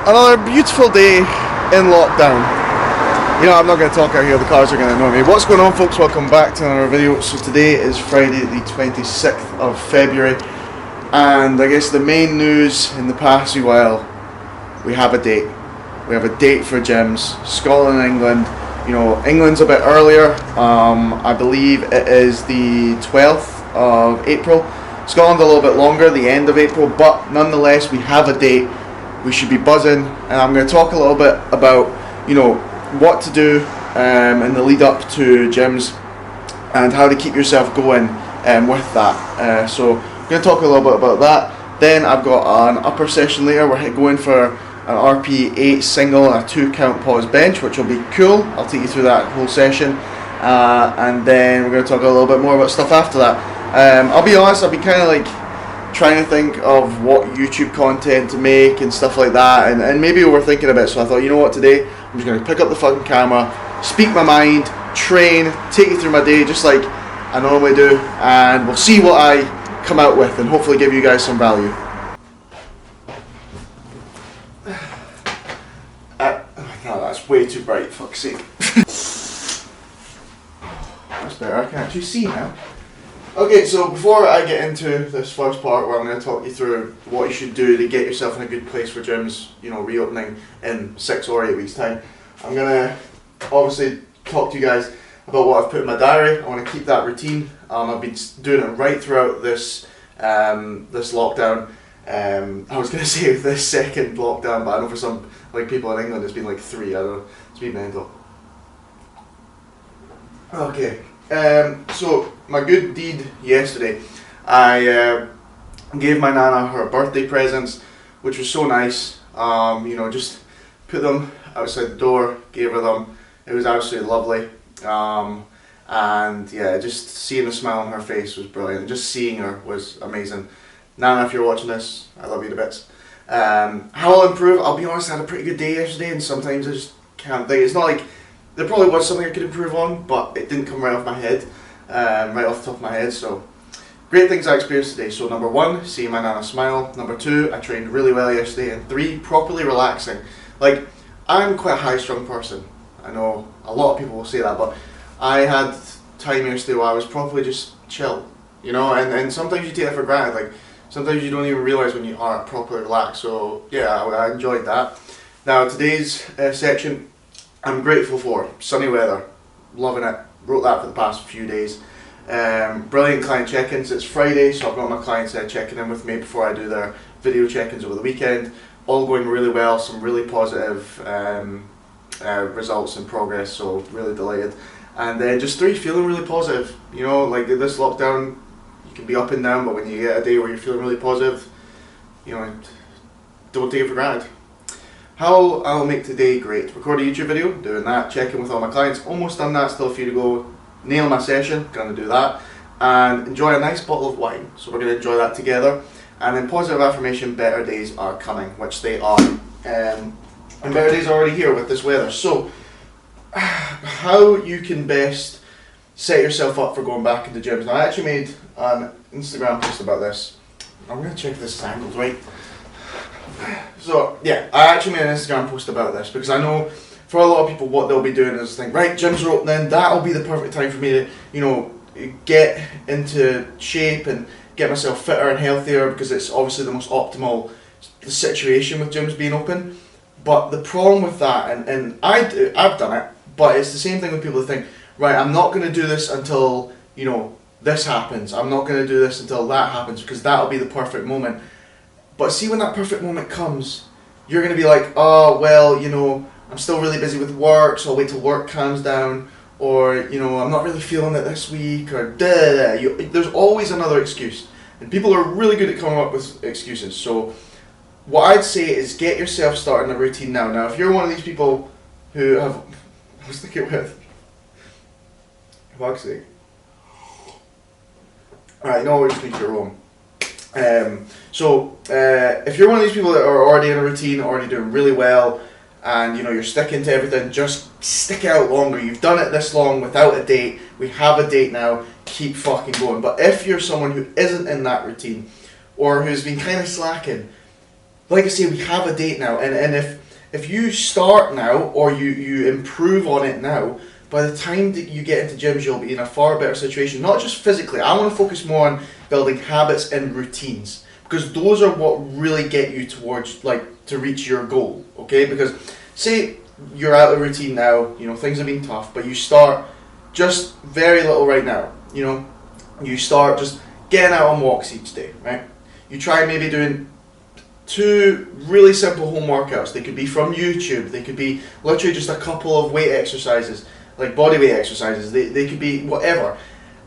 Another beautiful day in lockdown. You know, I'm not going to talk out here, the cars are going to annoy me. What's going on, folks? Welcome back to another video. So today is Friday the 26th of February, and I guess the main news in the past while, we have a date. We have a date for gyms. Scotland and England. You know, England's a bit earlier. I believe it is the 12th of April. Scotland a little bit longer, the end of April, but nonetheless we have a date. We should be buzzing, and I'm going to talk a little bit about, you know, what to do in the lead up to gyms and how to keep yourself going with that. So I'm going to talk a little bit about that. Then I've got an upper session later. We're going for an RP8 single and a 2 count pause bench, which will be cool. I'll take you through that whole session, and then we're going to talk a little bit more about stuff after that. I'll be honest, I've been kind of like trying to think of what YouTube content to make and stuff like that, and maybe overthinking a bit. So I thought, you know what, today I'm just going to pick up the fucking camera, speak my mind, train, take you through my day just like I normally do, and we'll see what I come out with and hopefully give you guys some value. No, that's way too bright, fuck's sake. That's better, I can actually see now. Okay, so before I get into this first part where I'm going to talk you through what you should do to get yourself in a good place for gyms, you know, reopening in 6 or 8 weeks time, I'm going to obviously talk to you guys about what I've put in my diary. I want to keep that routine. I've been doing it right throughout this this lockdown. I was going to say this second lockdown, but I know for some like people in England it's been like 3, I don't know, it's been mental. Okay. So my good deed yesterday, I gave my nana her birthday presents, which was so nice. You know, just put them outside the door, gave her them. It was absolutely lovely. And yeah, just seeing the smile on her face was brilliant. Just seeing her was amazing. Nana, if you're watching this, I love you to bits. How I'll improve, I'll be honest, I had a pretty good day yesterday, and sometimes I just can't think. It's not like there probably was something I could improve on, but it didn't come right off my head, right off the top of my head. So, great things I experienced today. So, number 1, seeing my nana smile. Number 2, I trained really well yesterday. And 3, properly relaxing. Like, I'm quite a high-strung person. I know a lot of people will say that, but I had time yesterday where I was properly just chill, you know. And sometimes you take it for granted. Like, sometimes you don't even realise when you are properly relaxed. So, yeah, I enjoyed that. Now, today's section, I'm grateful for sunny weather, loving it. Wrote that for the past few days. Brilliant client check-ins. It's Friday, so I've got my clients checking in with me before I do their video check-ins over the weekend. All going really well. Some really positive results and progress. So really delighted. And then just 3, feeling really positive. You know, like this lockdown, you can be up and down, but when you get a day where you're feeling really positive, you know, don't take it for granted. How I'll make today great. Record a YouTube video, doing that, checking with all my clients. Almost done that, still a few to go. Nail my session, gonna do that. And enjoy a nice bottle of wine. So we're gonna enjoy that together. And then positive affirmation, better days are coming, which they are. And better days are already here with this weather. So, how you can best set yourself up for going back into gyms. Now I actually made an Instagram post about this. I'm gonna check if this is angled right. So yeah, I actually made an Instagram post about this because I know for a lot of people what they'll be doing is think, right, gyms are opening, that'll be the perfect time for me to, you know, get into shape and get myself fitter and healthier, because it's obviously the most optimal situation with gyms being open. But the problem with that, and I've done it, but it's the same thing with people who think, right, I'm not going to do this until, you know, this happens. I'm not going to do this until that happens because that'll be the perfect moment. But see, when that perfect moment comes, you're going to be like, oh, well, you know, I'm still really busy with work, so I'll wait till work calms down, or, you know, I'm not really feeling it this week, or there's always another excuse. And people are really good at coming up with excuses. So what I'd say is get yourself started in a routine now. Now, if you're one of these people who have, I was thinking with, fuck's sake. Alright, no, we're just going to your room. If you're one of these people that are already in a routine, already doing really well, and you know you're sticking to everything, just stick it out longer. You've done it this long without a date. We have a date now. Keep fucking going. But if you're someone who isn't in that routine, or who's been kind of slacking, like I say, we have a date now. And if if you start now or you improve on it now, by the time that you get into gyms, you'll be in a far better situation. Not just physically. I want to focus more on building habits and routines, because those are what really get you towards, like, to reach your goal. Okay, because say you're out of routine now, you know, things have been tough, but you start just very little right now. You know, you start just getting out on walks each day, right? You try maybe doing 2 really simple home workouts. They could be from YouTube. They could be literally just a couple of weight exercises, like body weight exercises. They could be whatever.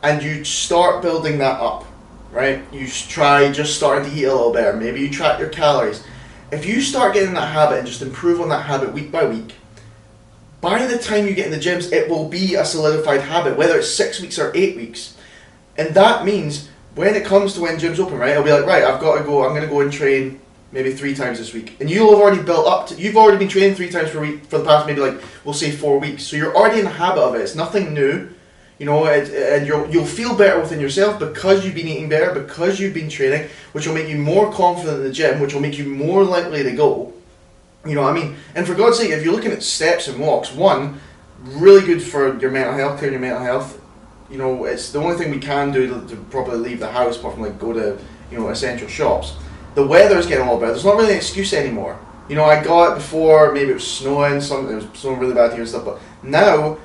And you start building that up, right? You try just starting to eat a little better. Maybe you track your calories. If you start getting that habit and just improve on that habit week by week, by the time you get in the gyms, it will be a solidified habit, whether it's 6 weeks or 8 weeks. And that means when it comes to when gyms open, right, I'll be like, right, I've got to go, I'm going to go and train maybe 3 times this week. And you'll have already built up to, you've already been training 3 times per week for the past maybe, like, we'll say 4 weeks. So you're already in the habit of it. It's nothing new, you know, and you'll feel better within yourself because you've been eating better, because you've been training, which will make you more confident in the gym, which will make you more likely to go. You know what I mean? And for God's sake, if you're looking at steps and walks, one, really good for your mental health, clearing your mental health. You know, it's the only thing we can do to properly leave the house, apart from, like, go to, you know, essential shops. The weather's getting a lot better. There's not really an excuse anymore. You know, I got it before, maybe it was snowing, it was snowing really bad here and stuff, but now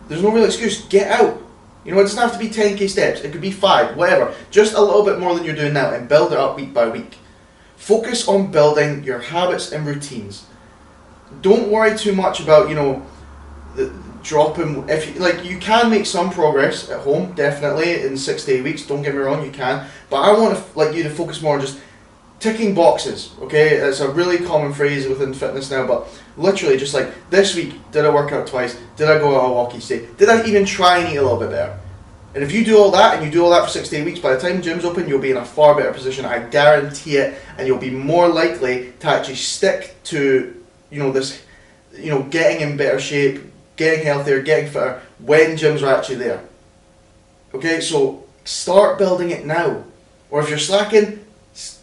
there's no real excuse. Get out. You know, it doesn't have to be 10k steps. It could be 5, whatever. Just a little bit more than you're doing now, and build it up week by week. Focus on building your habits and routines. Don't worry too much about, you know, the dropping. If you, like, you can make some progress at home, definitely in 6 to 8 weeks. Don't get me wrong, you can. But I want you to focus more on just ticking boxes. Okay, it's a really common phrase within fitness now, but literally just like this week, did I work out twice? Did I go out a walk each day? Did I even try and eat a little bit better? And if you do all that, and you do all that for 6 to 8 weeks, by the time gyms open, you'll be in a far better position. I guarantee it, and you'll be more likely to actually stick to, you know, this, you know, getting in better shape, getting healthier, getting fitter when gyms are actually there. Okay, so start building it now. Or if you're slacking,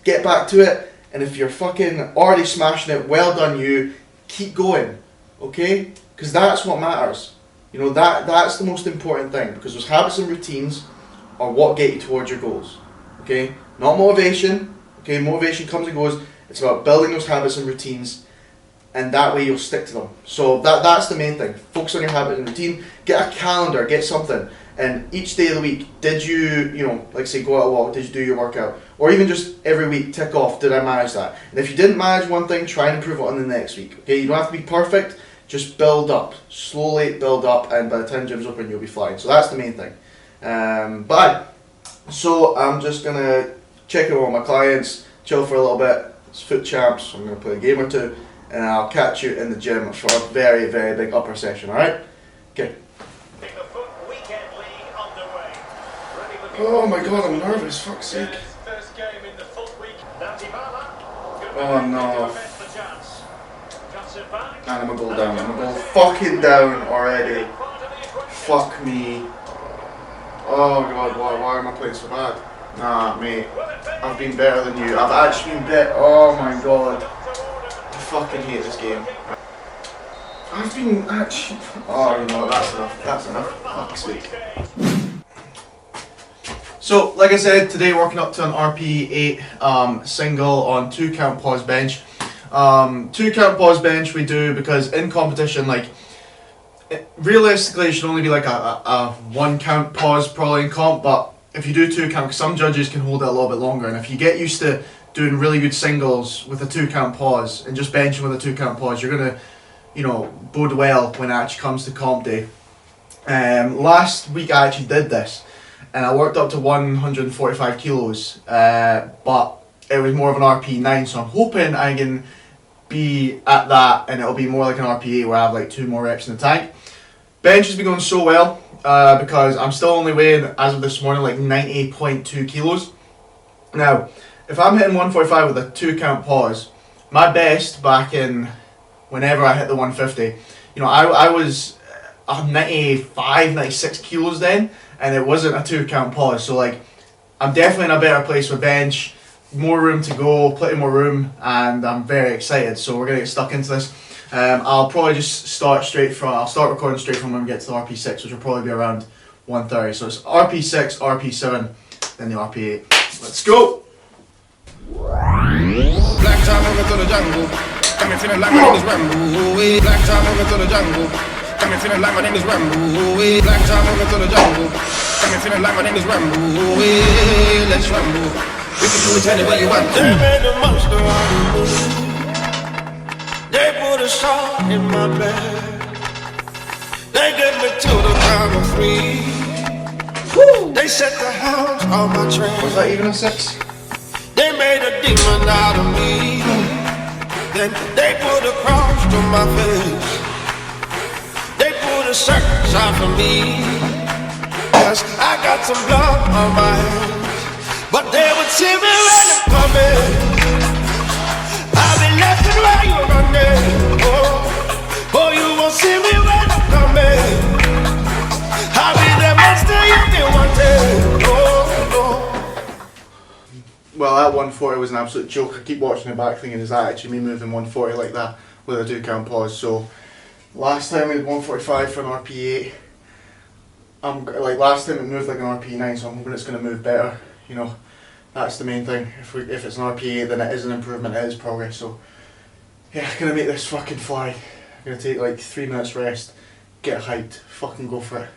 get back to it. And if you're fucking already smashing it, well done you. Keep going, okay? Because that's what matters. You know, that's the most important thing, because those habits and routines are what get you towards your goals. Okay? Not motivation. Okay, motivation comes and goes. It's about building those habits and routines, and that way you'll stick to them. So that's the main thing. Focus on your habit and routine. Get a calendar, get something. And each day of the week, did you, you know, like say go out a walk, did you do your workout? Or even just every week, tick off, did I manage that? And if you didn't manage one thing, try and improve it on the next week. Okay, you don't have to be perfect, just build up. Slowly build up, and by the time gym's open, you'll be flying. So that's the main thing. So I'm just going to check in with my clients, chill for a little bit. It's foot champs, so I'm going to play a game or two, and I'll catch you in the gym for a very, very big upper session, alright? Okay. Oh my god, I'm nervous, fuck's sake. Oh no. Man, I'm gonna go down. I'm gonna go fucking down already. Fuck me. Oh god, why am I playing so bad? Nah, mate. I've been better than you. I've actually been better. Oh my god. I fucking hate this game. I've been actually... Oh no, that's enough. That's enough. Fuck's sake. So, like I said, today working up to an RP8 single on 2 count pause bench. 2 count pause bench we do because in competition, like, realistically it should only be like a 1 count pause probably in comp, but if you do 2 count, because some judges can hold it a little bit longer, and if you get used to doing really good singles with a 2 count pause and just benching with a 2 count pause, you're going to, you know, bode well when it actually comes to comp day. Last week I actually did this, and I worked up to 145 kilos, but it was more of an RP9, so I'm hoping I can be at that, and it'll be more like an RP8 where I have like 2 more reps in the tank. Bench has been going so well, because I'm still only weighing, as of this morning, like 90.2 kilos. Now, if I'm hitting 145 with a 2 count pause, my best back in whenever I hit the 150, you know, I was 95, 96 kilos then, and it wasn't a 2 count pause, so like, I'm definitely in a better place with bench, more room to go, plenty more room, and I'm very excited, so we're going to get stuck into this. I'll probably just start recording straight from when we get to the RP6, which will probably be around 1:30. So it's RP6, RP7, then the RP8. Let's go! Black time moving through the jungle. Got me feeling like my name is Rambo. Black time moving through the jungle. Got me feeling like my name is Rambo. Black time moving through the jungle. Got me feeling like my name is Rambo. Let's Rambo. We can do it anywhere you want. They made the monster out of me. They put a shot in my bed. They get me to the count of 3. They set the house on my train. Was that even a 6? They made a demon out of me. Then they put a cross to my face. They put a circus out for me. Yes, I got some blood on my hands, but they would see me when I'm coming. I'll be laughing while you're running. Oh, you won't see me when I'm coming. I'll be the monster you've been wanting. Well, that 140 was an absolute joke. I keep watching it back thinking, is that actually me moving 140 like that with a 2 count pause? So last time we did 145 for an RP8. Like last time it moved like an RP9, so I'm hoping it's going to move better. You know, that's the main thing. If it's an RP8, then it is an improvement, it is progress. So yeah, gonna make this fucking fly. I'm gonna take like 3 minutes rest, get hyped, fucking go for it.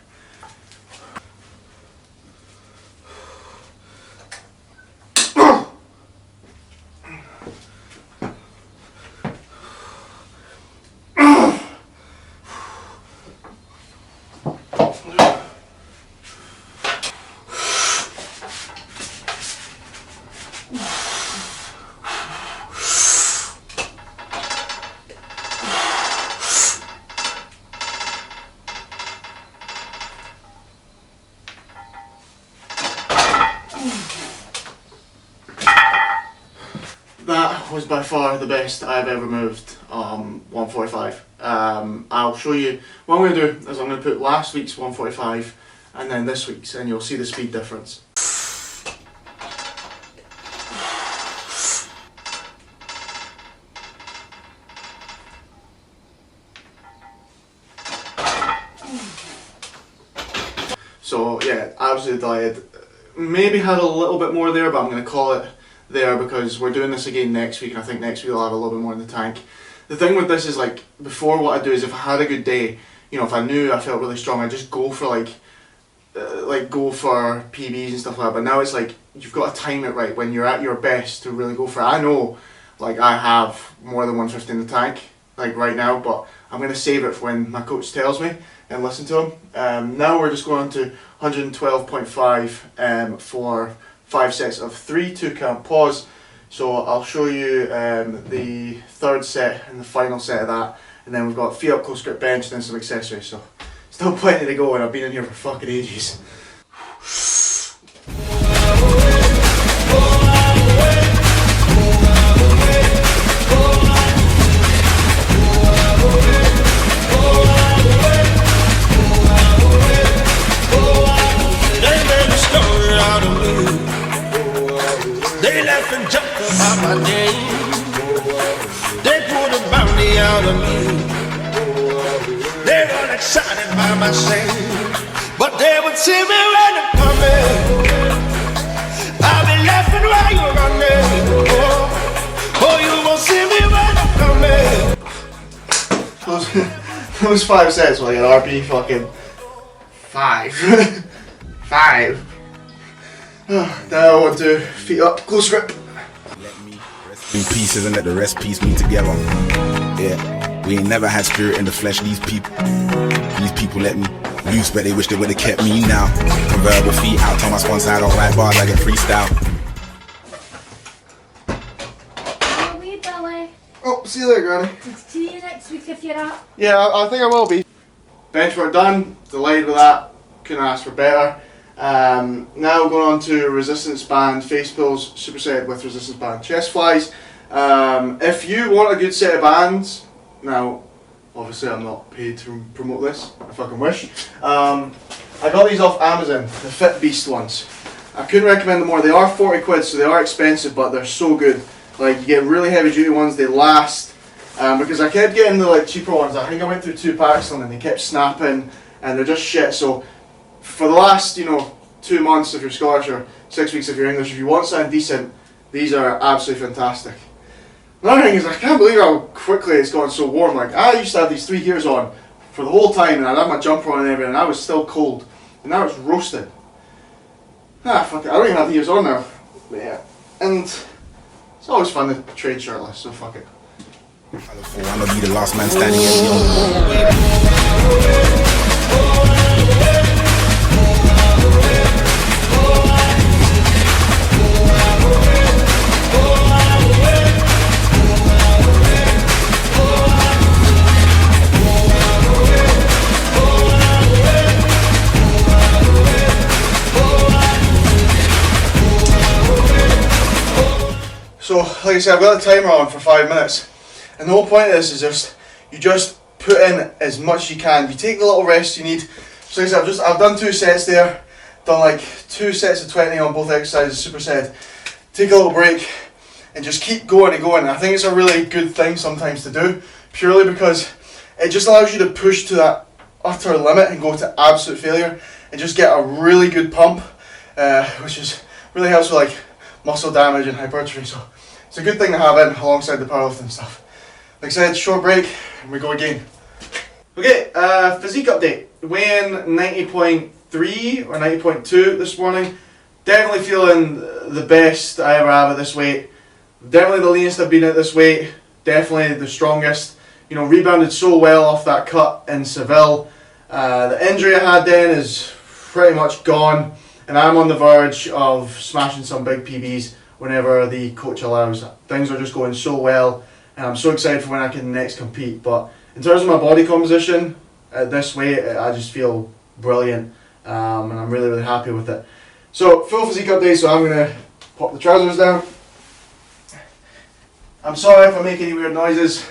That was by far the best I've ever moved 145. I'll show you, what I'm going to do is I'm going to put last week's 145 and then this week's, and you'll see the speed difference. So yeah, absolutely delighted. Maybe had a little bit more there, but I'm going to call it there because we're doing this again next week, and I think next week I'll have a little bit more in the tank. The thing with this is, like, before, what I do is if I had a good day, you know, if I knew I felt really strong, I just go for go for PBs and stuff like that. But now it's like you've got to time it right when you're at your best to really go for it. I know, like, I have more than 150 in the tank, like right now, but I'm gonna save it for when my coach tells me and listen to him. Now we're just going on to 112.5 for 5 sets of 3 2 count pause. So I'll show you the third set and the final set of that, and then we've got feet up, close grip bench, and then some accessories. So still plenty to go, and I've been in here for fucking ages. They laugh and joke about my name. They pull the bounty out of me. They're all excited by my shame, but they would see me when I'm coming. I'll be laughing while you're running. Oh, you won't see me when I'm coming. Those 5 sets were like an RP fucking 5. 5. Now I want to feet up, close grip. Let me rest in pieces and let the rest piece me together. Yeah, we ain't never had spirit in the flesh. These people let me loose, but they wish they would've kept me now. Convertible feet out, tell my sponsor I don't write bars, I get freestyle. Oh, see you later, Granny. See you next week if you're up. Yeah, I think I will be. Bench work done, delighted with that, couldn't ask for better. Now going on to resistance band face pulls, superset with resistance band chest flies. If you want a good set of bands, now obviously I'm not paid to promote this, I fucking wish. I got these off Amazon, the Fit Beast ones. I couldn't recommend them more. They are 40 quid, so they are expensive, but they're so good. Like, you get really heavy duty ones, they last, because I kept getting the like cheaper ones. I think I went through 2 packs on them and they kept snapping and they're just shit. So for the last 2 months of your Scottish or 6 weeks of your English, if you want something decent, these are absolutely fantastic. Another thing is, I can't believe how quickly it's gone so warm. Like, I used to have these 3 gears on for the whole time and I'd have my jumper on and everything and I was still cold. And now it's roasted. Ah, fuck it, I don't even have the gears on now. But yeah, and it's always fun to trade shirtless, so fuck it. I'm gonna be the last man standing at So, like I said, I've got the timer on for 5 minutes, and the whole point of this is you just put in as much as you can. You take the little rest you need. So, like I said, I've done 2 sets there, done like 2 sets of 20 on both exercises, superset. Take a little break, and just keep going and going. And I think it's a really good thing sometimes to do, purely because it just allows you to push to that utter limit and go to absolute failure, and just get a really good pump, which is really helps with like muscle damage and hypertrophy. So it's a good thing to have in alongside the powerlifting stuff. Like I said, short break and we go again. Okay, physique update. Weighing 90.3 or 90.2 this morning. Definitely feeling the best I ever have at this weight. Definitely the leanest I've been at this weight. Definitely the strongest. Rebounded so well off that cut in Seville. The injury I had then is pretty much gone. And I'm on the verge of smashing some big PBs whenever the coach allows. Things are just going so well, and I'm so excited for when I can next compete. But in terms of my body composition, at this weight, I just feel brilliant, and I'm really, really happy with it. So, full physique update, so I'm going to pop the trousers down. I'm sorry if I make any weird noises.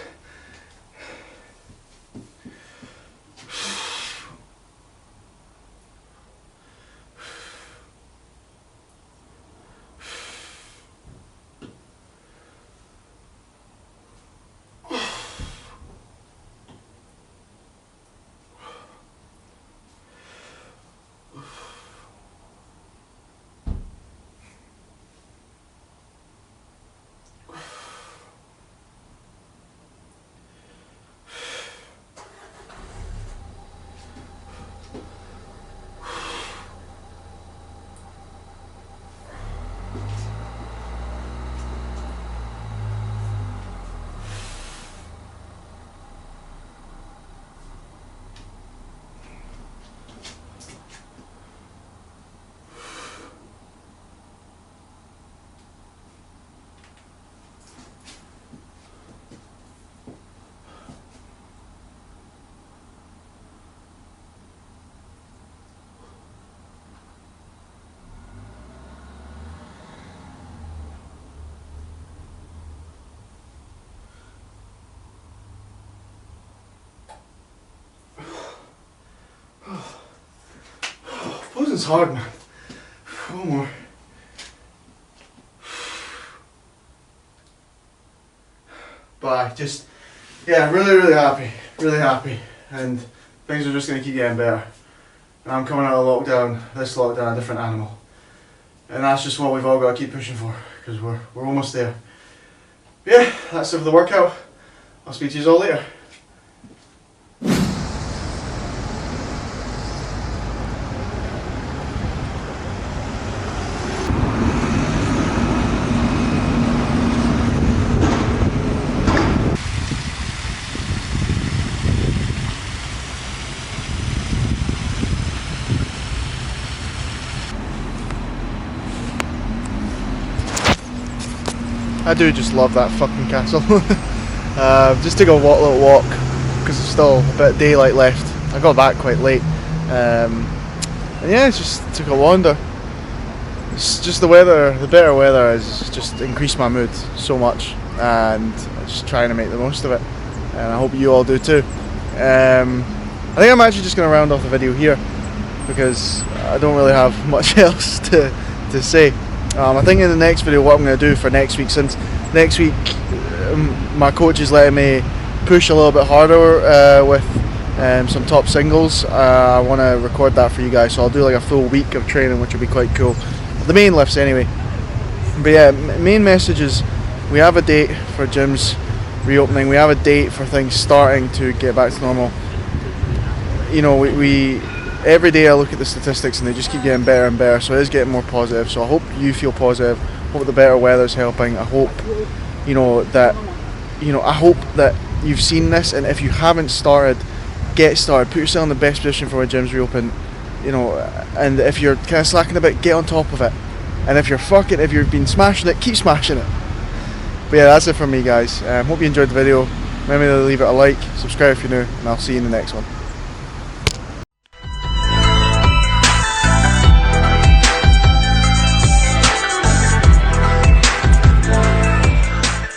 Posing's hard, man. One more. But I'm really, really happy, and things are just going to keep getting better. And I'm coming out of this lockdown, a different animal. And that's just what we've all got to keep pushing for, because we're almost there. But yeah, that's it for the workout. I'll speak to you all later. I do just love that fucking castle. Just took a little walk because there's still a bit of daylight left. I got back quite late, and yeah, just took a wander. It's just the weather, the better weather has just increased my mood so much, and I'm just trying to make the most of it, and I hope you all do too. I think I'm actually just going to round off the video here because I don't really have much else to say. I think in the next video what I'm going to do for next week, since next week my coach is letting me push a little bit harder with some top singles. I want to record that for you guys, so I'll do like a full week of training, which will be quite cool. The main lifts anyway. But yeah, main message is we have a date for gyms reopening. We have a date for things starting to get back to normal. You know, we every day I look at the statistics and they just keep getting better and better, so it is getting more positive. So I hope you feel positive. Hope the better weather's helping. I hope I hope that you've seen this, and if you haven't started, get started. Put yourself in the best position for when gyms reopen. You know, and if you're kind of slacking a bit, get on top of it. And if you've been smashing it, keep smashing it. But yeah, that's it from me, guys. Hope you enjoyed the video. Remember to leave it a like, subscribe if you're new, and I'll see you in the next one.